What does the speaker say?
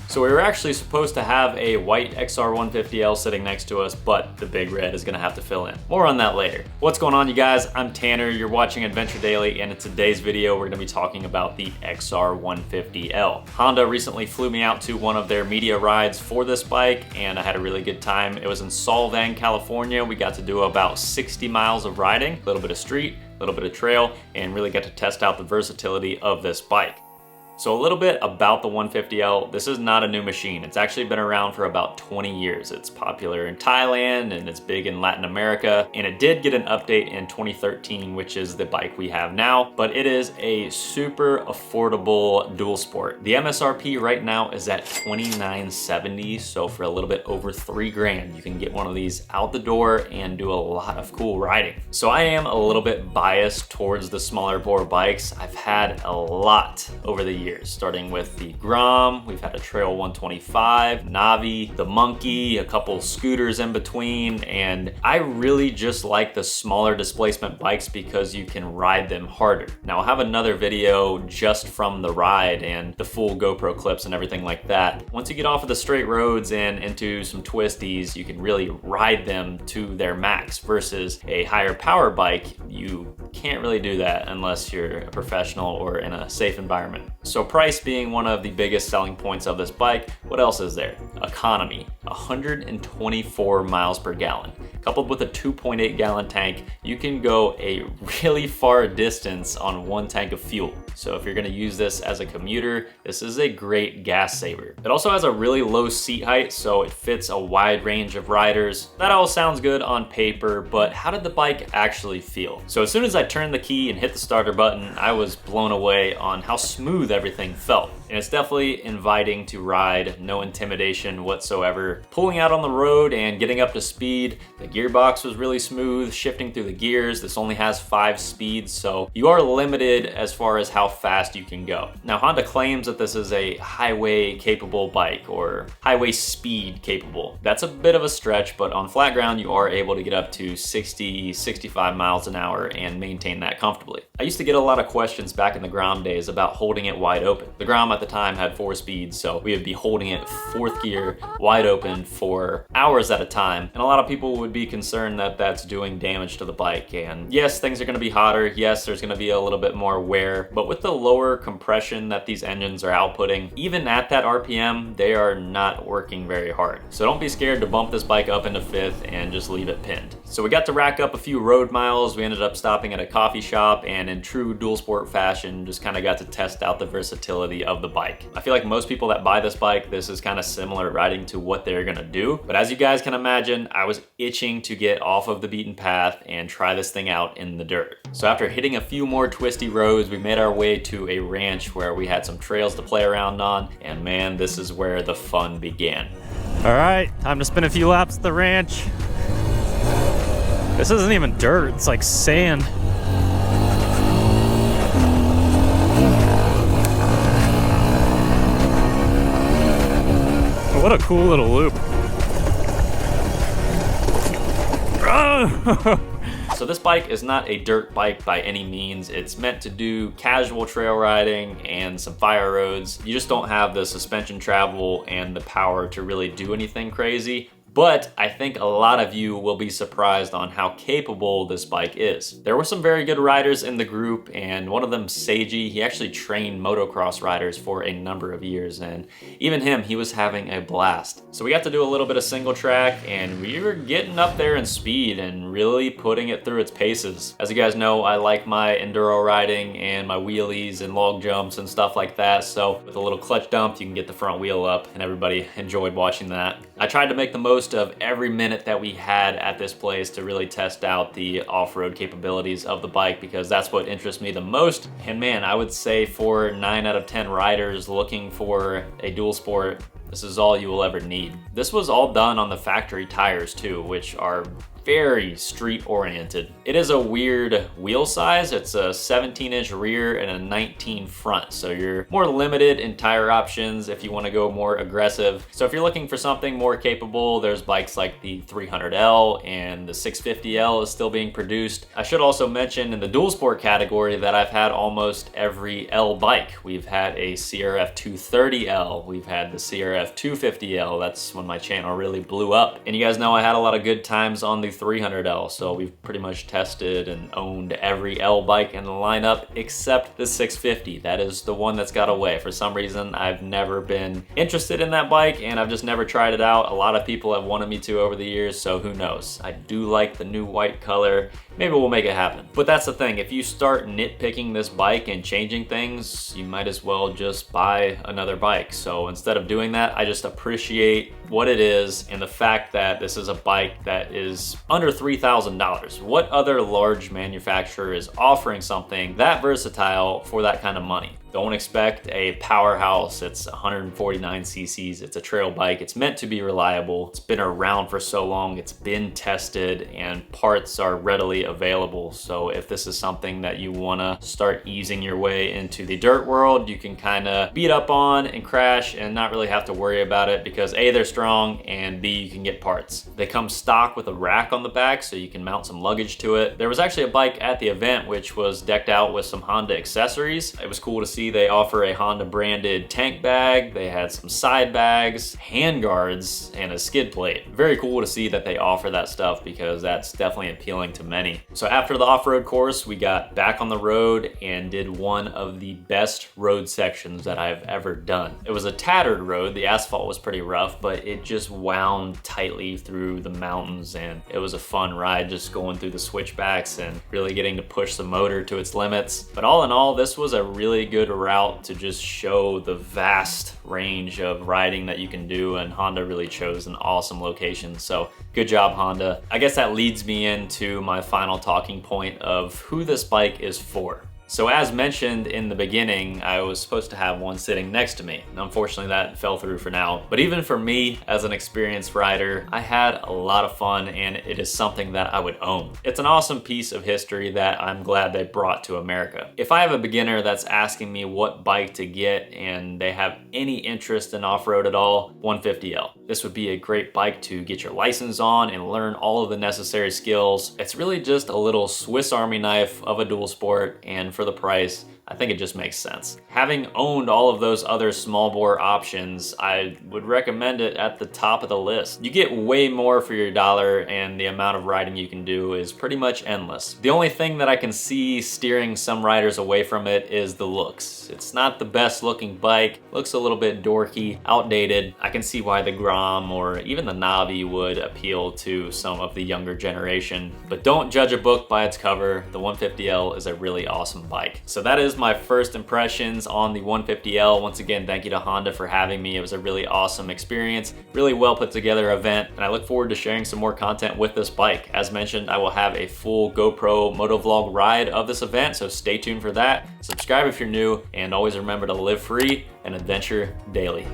So we were actually supposed to have a white XR150L sitting next to us, but the big red is gonna have to fill in. More on that later. What's going on, you guys? I'm Tanner, you're watching Adventure Daily, and in today's video, we're gonna be talking about the XR150L. Honda recently flew me out to one of their media rides for this bike, and I had a really good time. It was in Solvang, California. We got to do about 60 miles of riding, a little bit of street, a little bit of trail, and really got to test out the versatility of this bike. So a little bit about the 150L. This is not a new machine. It's actually been around for about 20 years. It's popular in Thailand and it's big in Latin America. And it did get an update in 2013, which is the bike we have now, but it is a super affordable dual sport. The MSRP right now is at $29.70. So for a little bit over $3 grand, you can get one of these out the door and do a lot of cool riding. So I am a little bit biased towards the smaller bore bikes. I've had a lot over the years, starting with the Grom, we've had a Trail 125, Navi, the Monkey, a couple scooters in between, and I really just like the smaller displacement bikes because you can ride them harder. Now I'll have another video just from the ride and the full GoPro clips and everything like that. Once you get off of the straight roads and into some twisties, you can really ride them to their max versus a higher power bike. You can't really do that unless you're a professional or in a safe environment. So price being one of the biggest selling points of this bike, what else is there? Economy, 124 miles per gallon. Coupled with a 2.8 gallon tank, you can go a really far distance on one tank of fuel. So if you're gonna use this as a commuter, this is a great gas saver. It also has a really low seat height, so it fits a wide range of riders. That all sounds good on paper, but how did the bike actually feel? So as soon as I turned the key and hit the starter button, I was blown away on how smooth everything felt. And it's definitely inviting to ride, no intimidation whatsoever. Pulling out on the road and getting up to speed, the gearbox was really smooth, shifting through the gears. This only has 5 speeds, so you are limited as far as how fast you can go. Now Honda claims that this is a highway capable bike or highway speed capable. That's a bit of a stretch, but on flat ground you are able to get up to 60, 65 miles an hour and maintain that comfortably. I used to get a lot of questions back in the Grom days about holding it wide open. The Grom at the time had 4 speeds, so we would be holding it 4th gear wide open for hours at a time. And a lot of people would be concerned that that's doing damage to the bike. And yes, things are gonna be hotter. Yes, there's gonna be a little bit more wear, but with the lower compression that these engines are outputting, even at that RPM, they are not working very hard. So don't be scared to bump this bike up into 5th and just leave it pinned. So we got to rack up a few road miles. We ended up stopping at a coffee shop and in true dual sport fashion, just kind of got to test out the versatility of the bike. I feel like most people that buy this bike, this is kind of similar riding to what they're gonna do. But as you guys can imagine, I was itching to get off of the beaten path and try this thing out in the dirt. So after hitting a few more twisty roads, we made our way to a ranch where we had some trails to play around on. And man, this is where the fun began. All right, time to spin a few laps at the ranch. This isn't even dirt, it's like sand. What a cool little loop. So this bike is not a dirt bike by any means. It's meant to do casual trail riding and some fire roads. You just don't have the suspension travel and the power to really do anything crazy. But I think a lot of you will be surprised on how capable this bike is. There were some very good riders in the group, and one of them, Seiji, he actually trained motocross riders for a number of years, and even him, he was having a blast. So we got to do a little bit of single track, and we were getting up there in speed and really putting it through its paces. As you guys know, I like my enduro riding and my wheelies and log jumps and stuff like that, so with a little clutch dump, you can get the front wheel up, and everybody enjoyed watching that. I tried to make the most of every minute that we had at this place to really test out the off-road capabilities of the bike because that's what interests me the most. And man, I would say for 9 out of 10 riders looking for a dual sport, this is all you will ever need. This was all done on the factory tires too, which are very street oriented. It is a weird wheel size. It's a 17-inch rear and a 19 front. So you're more limited in tire options if you want to go more aggressive. So if you're looking for something more capable, there's bikes like the 300L, and the 650L is still being produced. I should also mention in the dual sport category that I've had almost every L bike. We've had a CRF 230L. We've had the CRF 250L. That's when my channel really blew up. And you guys know I had a lot of good times on the 300L. So we've pretty much tested and owned every L bike in the lineup except the 650. That is the one that's got away. For some reason, I've never been interested in that bike and I've just never tried it out. A lot of people have wanted me to over the years, so who knows? I do like the new white color. Maybe we'll make it happen. But that's the thing, if you start nitpicking this bike and changing things, you might as well just buy another bike. So instead of doing that, I just appreciate what it is and the fact that this is a bike that is under $3,000. What other large manufacturer is offering something that versatile for that kind of money? Don't expect a powerhouse. It's 149 cc's. It's a trail bike. It's meant to be reliable. It's been around for so long. It's been tested and parts are readily available. So if this is something that you want to start easing your way into the dirt world, you can kind of beat up on and crash and not really have to worry about it because A, they're strong, and B, you can get parts. They come stock with a rack on the back so you can mount some luggage to it. There was actually a bike at the event which was decked out with some Honda accessories. It was cool to see they offer a Honda branded tank bag. They had some side bags, hand guards, and a skid plate. Very cool to see that they offer that stuff because that's definitely appealing to many. So after the off-road course, we got back on the road and did one of the best road sections that I've ever done. It was a tattered road. The asphalt was pretty rough, but it just wound tightly through the mountains and it was a fun ride just going through the switchbacks and really getting to push the motor to its limits. But all in all, this was a really good route to just show the vast range of riding that you can do, and Honda really chose an awesome location. So good job, Honda. I guess that leads me into my final talking point of who this bike is for. So as mentioned in the beginning, I was supposed to have one sitting next to me. And unfortunately that fell through for now. But even for me as an experienced rider, I had a lot of fun and it is something that I would own. It's an awesome piece of history that I'm glad they brought to America. If I have a beginner that's asking me what bike to get and they have any interest in off-road at all, 150L. This would be a great bike to get your license on and learn all of the necessary skills. It's really just a little Swiss Army knife of a dual sport, and for the price, I think it just makes sense. Having owned all of those other small bore options, I would recommend it at the top of the list. You get way more for your dollar and the amount of riding you can do is pretty much endless. The only thing that I can see steering some riders away from it is the looks. It's not the best looking bike, looks a little bit dorky, outdated. I can see why the Grom or even the Navi would appeal to some of the younger generation, but don't judge a book by its cover. The 150L is a really awesome bike. So that is my first impressions on the 150L. Once again, thank you to Honda for having me. It was a really awesome experience, really well put together event, and I look forward to sharing some more content with this bike. As mentioned, I will have a full GoPro motovlog ride of this event, so stay tuned for that. Subscribe if you're new, and always remember to live free and adventure daily.